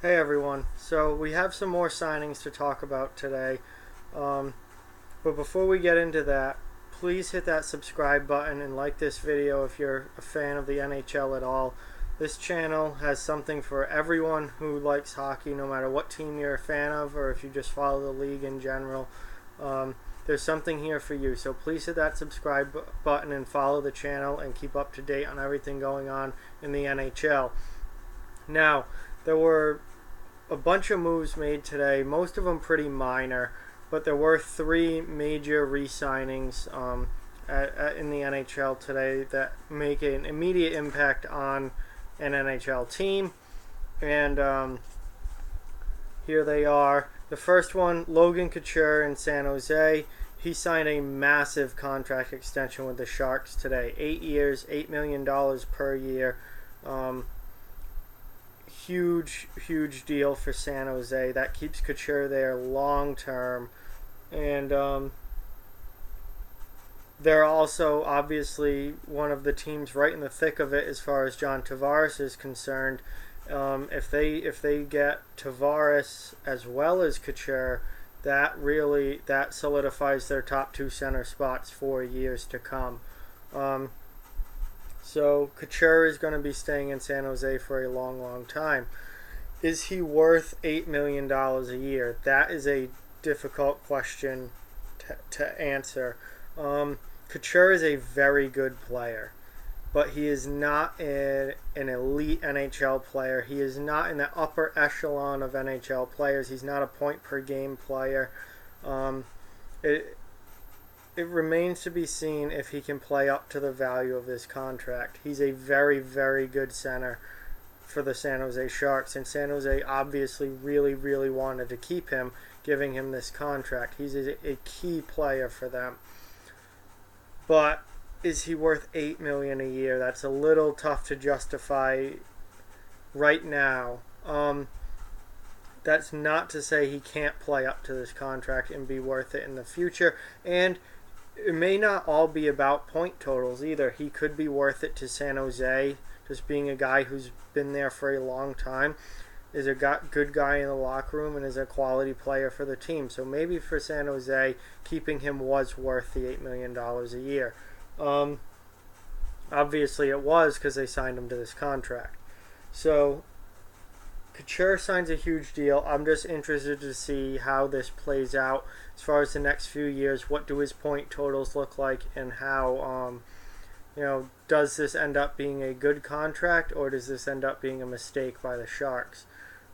Hey everyone, so we have some more signings to talk about today. Um, but before we get into that, please hit that subscribe button and like this video if you're a fan of the NHL at all. This channel has something for everyone who likes hockey, no matter what team you're a fan of or if you just follow the league in general. There's something here for you, so please hit that subscribe button and follow the channel and keep up to date on everything going on in the NHL. Now, there were a bunch of moves made today, most of them pretty minor, but there were three major re-signings in the NHL today that make an immediate impact on an NHL team. And here they are. The first one, Logan Couture in San Jose. He signed a massive contract extension with the Sharks today. 8 years, $8 million per year. Huge deal for San Jose. That keeps Couture there long term. And they're also obviously one of the teams right in the thick of it as far as John Tavares is concerned. If they get Tavares as well as Couture, that solidifies their top two center spots for years to come. So Couture is going to be staying in San Jose for a long time. Is he worth $8 million a year? That is a difficult question to answer. Couture is a very good player, but he is not an elite NHL player. He is not in the upper echelon of NHL players. He's not a point per game player. It remains to be seen if he can play up to the value of this contract. He's a very good center for the San Jose Sharks, and San Jose obviously really wanted to keep him, giving him this contract. He's a key player for them. But is he worth $8 million a year? That's a little tough to justify right now. That's not to say he can't play up to this contract and be worth it in the future. And it may not all be about point totals either. He could be worth it to San Jose, just being a guy who's been there for a long time, is a good guy in the locker room, and is a quality player for the team. So maybe for San Jose, keeping him was worth the $8 million a year. Obviously it was, because they signed him to this contract. So Couture signs a huge deal. I'm just interested to see how this plays out as far as the next few years. What do his point totals look like, and how, does this end up being a good contract, or does this end up being a mistake by the Sharks,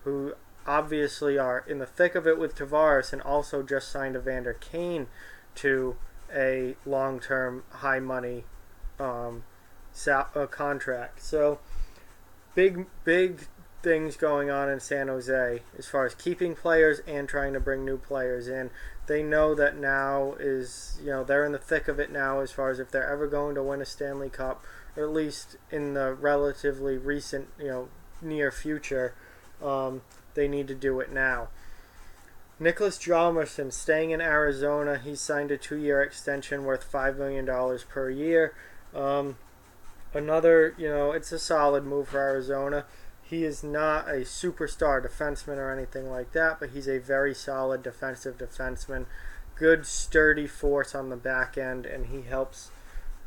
who obviously are in the thick of it with Tavares and also just signed Evander Kane to a long-term, high-money contract. So big things going on in San Jose as far as keeping players and trying to bring new players in. They know that now is, they're in the thick of it now as far as if they're ever going to win a Stanley Cup, or at least in the relatively recent, near future. They need to do it now. Nicholas Hjalmarsson staying in Arizona. He signed a 2-year extension worth $5 million per year. Another, it's a solid move for Arizona. He is not a superstar defenseman or anything like that, but he's a very solid defensive defenseman. Good, sturdy force on the back end, and he helps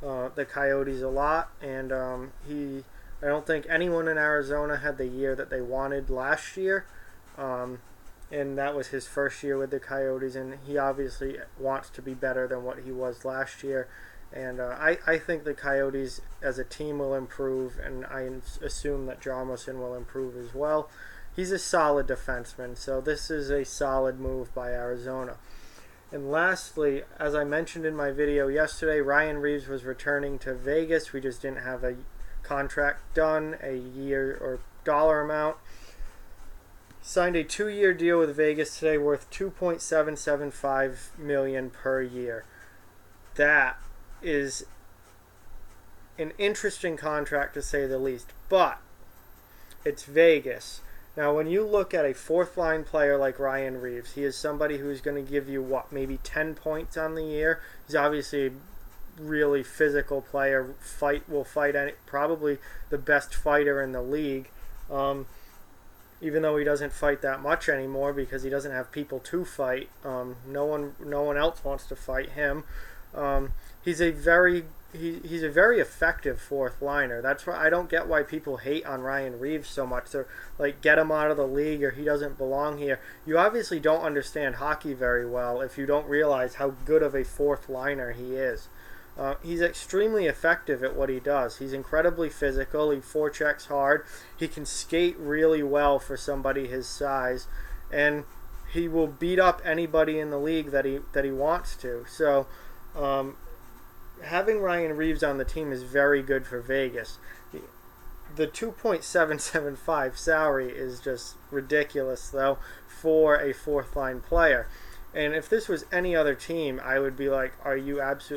the Coyotes a lot. And I don't think anyone in Arizona had the year that they wanted last year. And that was his first year with the Coyotes, and he obviously wants to be better than what he was last year. And I think the Coyotes as a team will improve, and I assume that Hjalmarsson will improve as well. He's a solid defenseman, so this is a solid move by Arizona. And lastly, as I mentioned in my video yesterday, Ryan Reeves was returning to Vegas. We just didn't have a contract done, a year or dollar amount. Signed a 2-year deal with Vegas today worth $2.775 million per year. That is an interesting contract to say the least, but it's Vegas. Now, when you look at a fourth-line player like Ryan Reeves, he is somebody who's going to give you, maybe 10 points on the year. He's obviously a really physical player, probably the best fighter in the league. even though he doesn't fight that much anymore because he doesn't have people to fight. No one else wants to fight him. He's a very effective fourth liner. That's why I don't get why people hate on Ryan Reeves so much. They're like, get him out of the league or he doesn't belong here. You obviously don't understand hockey very well if you don't realize how good of a fourth liner he is. He's extremely effective at what he does. He's incredibly physical. He forechecks hard. He can skate really well for somebody his size, and he will beat up anybody in the league that he wants to. So, having Ryan Reeves on the team is very good for Vegas. The 2.775 salary is just ridiculous, though, for a fourth line player. And if this was any other team, I would be like, are you out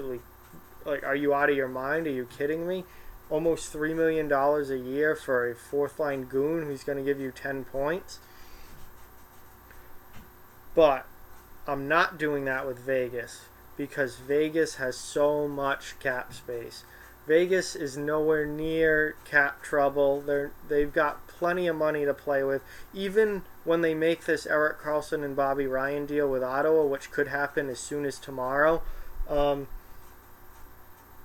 of your mind? Are you kidding me? Almost $3 million a year for a fourth line goon who's going to give you 10 points. But I'm not doing that with Vegas because Vegas has so much cap space. Vegas is nowhere near cap trouble. They've got plenty of money to play with. Even when they make this Erik Karlsson and Bobby Ryan deal with Ottawa, which could happen as soon as tomorrow,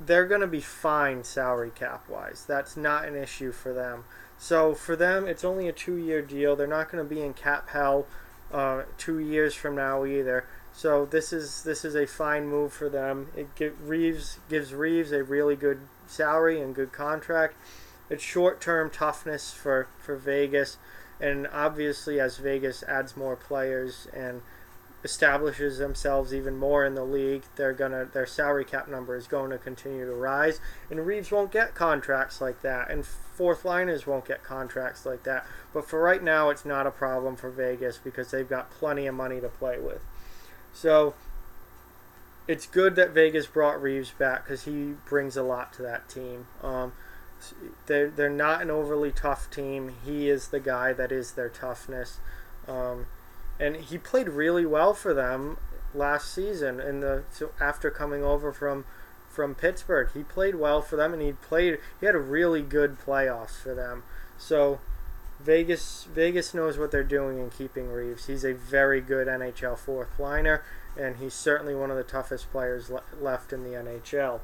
they're going to be fine salary cap-wise. That's not an issue for them. So for them, it's only a 2-year deal. They're not going to be in cap hell 2 years from now either. So this is a fine move for them. It gives Reeves a really good salary and good contract. It's short-term toughness for Vegas, and obviously as Vegas adds more players and establishes themselves even more in the league, their salary cap number is going to continue to rise, and Reeves won't get contracts like that, and fourth liners won't get contracts like that. But for right now, it's not a problem for Vegas because they've got plenty of money to play with. So it's good that Vegas brought Reeves back because he brings a lot to that team. They're not an overly tough team. He is the guy that is their toughness. And he played really well for them last season. After coming over from Pittsburgh, he played well for them, and he had a really good playoffs for them. So Vegas knows what they're doing in keeping Reeves. He's a very good NHL fourth liner, and he's certainly one of the toughest players left in the NHL.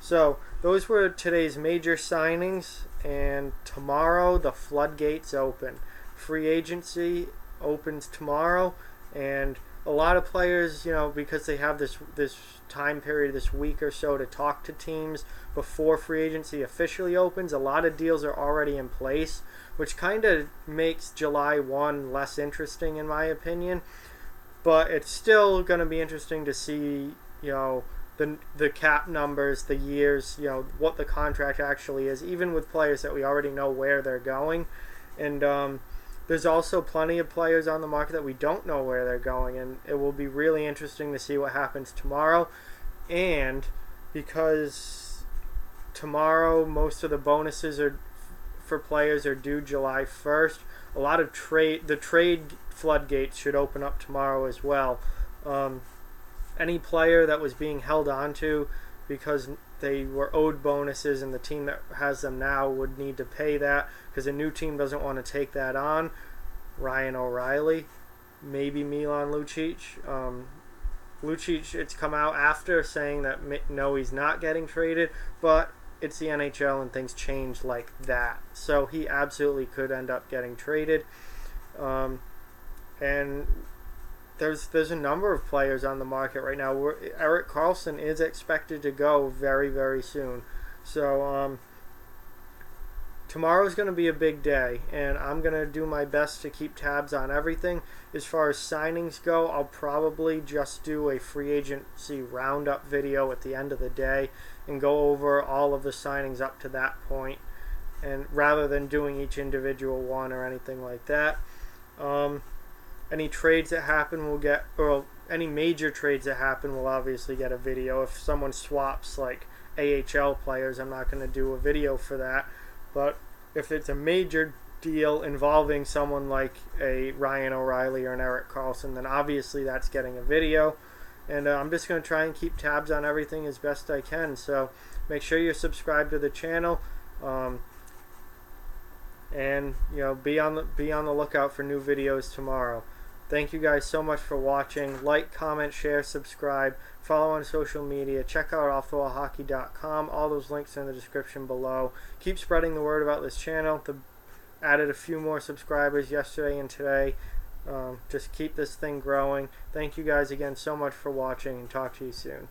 So those were today's major signings, and tomorrow the floodgates open. Free agency opens tomorrow, and a lot of players, because they have this time period, this week or so to talk to teams before free agency officially opens, a lot of deals are already in place, which kind of makes July 1 less interesting in my opinion. But it's still going to be interesting to see, the cap numbers, the years, what the contract actually is, even with players that we already know where they're going. And there's also plenty of players on the market that we don't know where they're going, and it will be really interesting to see what happens tomorrow. And because tomorrow most of the bonuses for players are due July 1st, a lot of the trade floodgates should open up tomorrow as well. Any player that was being held on to because they were owed bonuses and the team that has them now would need to pay that because a new team doesn't want to take that on. Ryan O'Reilly, maybe Milan Lucic. Lucic, it's come out after saying that no, he's not getting traded, but it's the NHL and things change like that. So he absolutely could end up getting traded. And there's a number of players on the market right now. Erik Karlsson is expected to go very, very soon. So tomorrow's going to be a big day, and I'm going to do my best to keep tabs on everything. As far as signings go, I'll probably just do a free agency roundup video at the end of the day and go over all of the signings up to that point, and rather than doing each individual one or anything like that. Any trades that happen will get, or any major trades that happen will obviously get a video. If someone swaps like AHL players, I'm not going to do a video for that. But if it's a major deal involving someone like a Ryan O'Reilly or an Erik Karlsson, then obviously that's getting a video. And I'm just going to try and keep tabs on everything as best I can. So make sure you're subscribed to the channel. and be on the lookout for new videos tomorrow. Thank you guys so much for watching. Like, comment, share, subscribe, follow on social media. Check out offthewallhockey.com. All those links are in the description below. Keep spreading the word about this channel. Added a few more subscribers yesterday and today. Just keep this thing growing. Thank you guys again so much for watching, and talk to you soon.